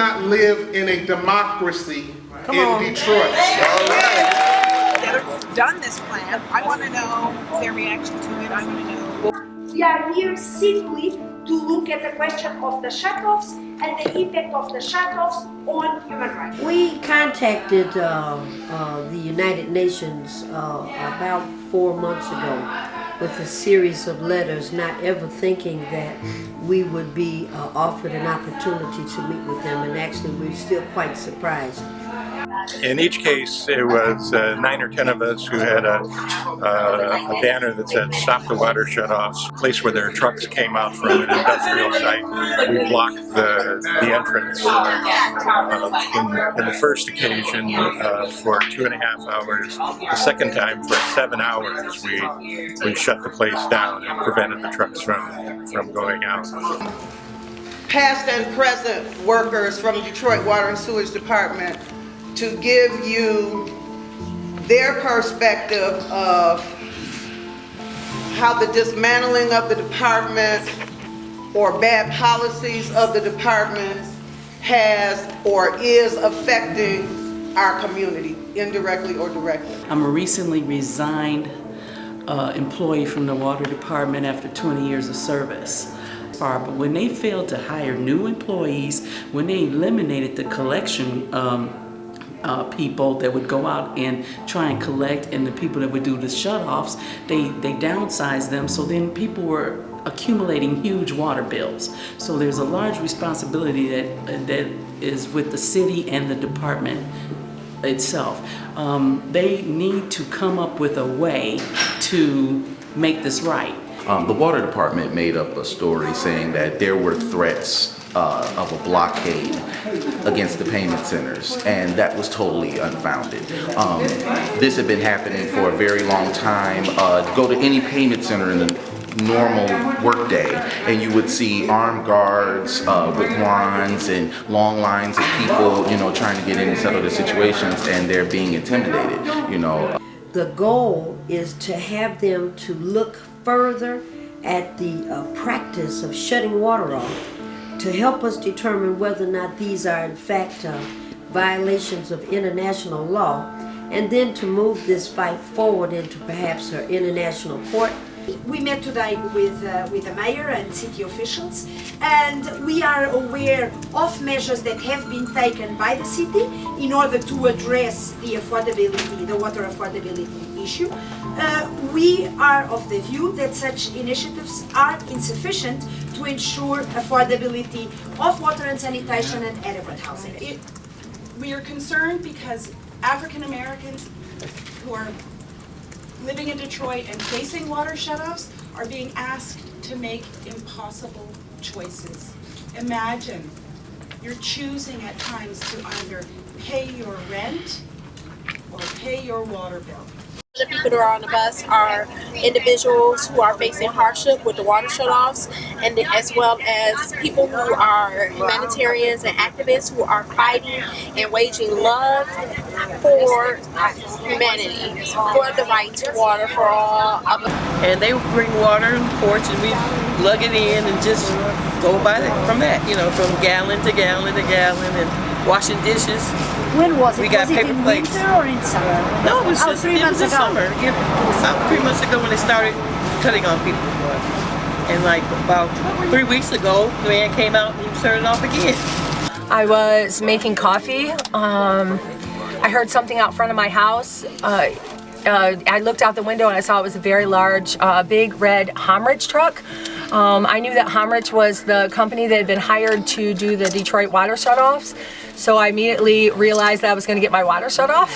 not live in a democracy in Detroit. That have done this plan. I want to know their reaction to it. I want to know. We are here simply to look at the question of the shutoffs and the impact of the shutoffs on human rights. We contacted the United Nations about 4 months ago with a series of letters, not ever thinking that we would be offered an opportunity to meet with them, and actually we're still quite surprised. In each case, it was 9 or 10 of us who had a banner that said "Stop the Water Shutoffs," a place where their trucks came out from an industrial site. We blocked the entrance in the first occasion for 2.5 hours. The second time for 7 hours, we shut the place down and prevented the trucks from going out. Past and present workers from the Detroit Water and Sewage Department to give you their perspective of how the dismantling of the department or bad policies of the department has or is affecting our community, indirectly or directly. I'm a recently resigned employee from the water department after 20 years of service. But when they failed to hire new employees, when they eliminated the collection people that would go out and try and collect, and the people that would do the shutoffs, they downsized them, so then people were accumulating huge water bills. So there's a large responsibility that is with the city and the department itself. They need to come up with a way to make this right. The water department made up a story saying that there were threats of a blockade against the payment centers, and that was totally unfounded. This had been happening for a very long time. Go to any payment center in the normal workday and you would see armed guards with wands and long lines of people, trying to get in and settle the situations, and they're being intimidated, The goal is to have them to look further at the practice of shutting water off to help us determine whether or not these are in fact violations of international law, and then to move this fight forward into perhaps our international court. We met today with the mayor and city officials, and we are aware of measures that have been taken by the city in order to address the affordability, the water affordability issue. We are of the view that such initiatives are insufficient to ensure affordability of water and sanitation and adequate housing. We are concerned because African Americans who are living in Detroit and facing water shutoffs are being asked to make impossible choices. Imagine you're choosing at times to either pay your rent or pay your water bill. The people that are on the bus are individuals who are facing hardship with the water shutoffs, and as well as people who are humanitarians and activists who are fighting and waging love for humanity, for the right to water for all of us. And they bring water in the porch, and we lug it in and just go by it from that, from gallon to gallon to gallon, and washing dishes. When was it? We got paper plates. Winter or in summer? No, it was just 3 months in ago. summer. Yeah, about 3 months ago when they started cutting on people. And like about 3 weeks ago, the man came out and turned it off again. I was making coffee. I heard something out front of my house. I looked out the window and I saw it was a very large, big red Homrich truck. I knew that Homrich was the company that had been hired to do the Detroit water shutoffs. So I immediately realized that I was going to get my water shut off.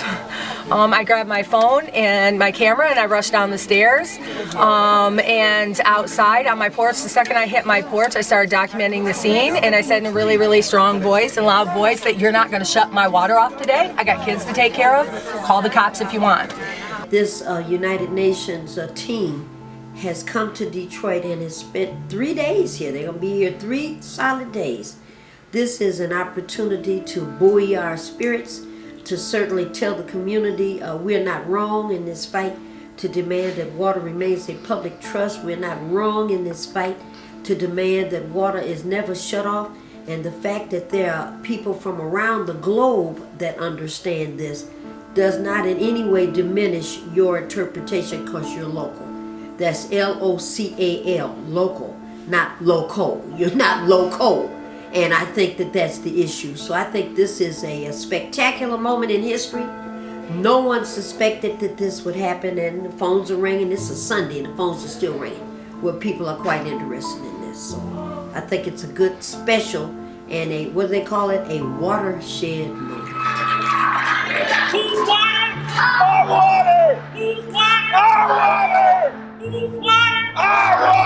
I grabbed my phone and my camera and I rushed down the stairs. And outside on my porch, the second I hit my porch, I started documenting the scene, and I said in a really, really strong voice and loud voice that you're not going to shut my water off today. I got kids to take care of. Call the cops if you want. This United Nations team has come to Detroit and has spent 3 days here. They're going to be here 3 solid days. This is an opportunity to buoy our spirits, to certainly tell the community we're not wrong in this fight to demand that water remains a public trust. We're not wrong in this fight to demand that water is never shut off. And the fact that there are people from around the globe that understand this does not in any way diminish your interpretation because you're local. That's L-O-C-A-L, local, not local. You're not local. And I think that that's the issue. So I think this is a spectacular moment in history. No one suspected that this would happen, and the phones are ringing. This is Sunday and the phones are still ringing, where people are quite interested in this. So I think it's a good special and a, what do they call it? A watershed moment. Whose water? Our water! Whose water? Our water! Whose water? Our water!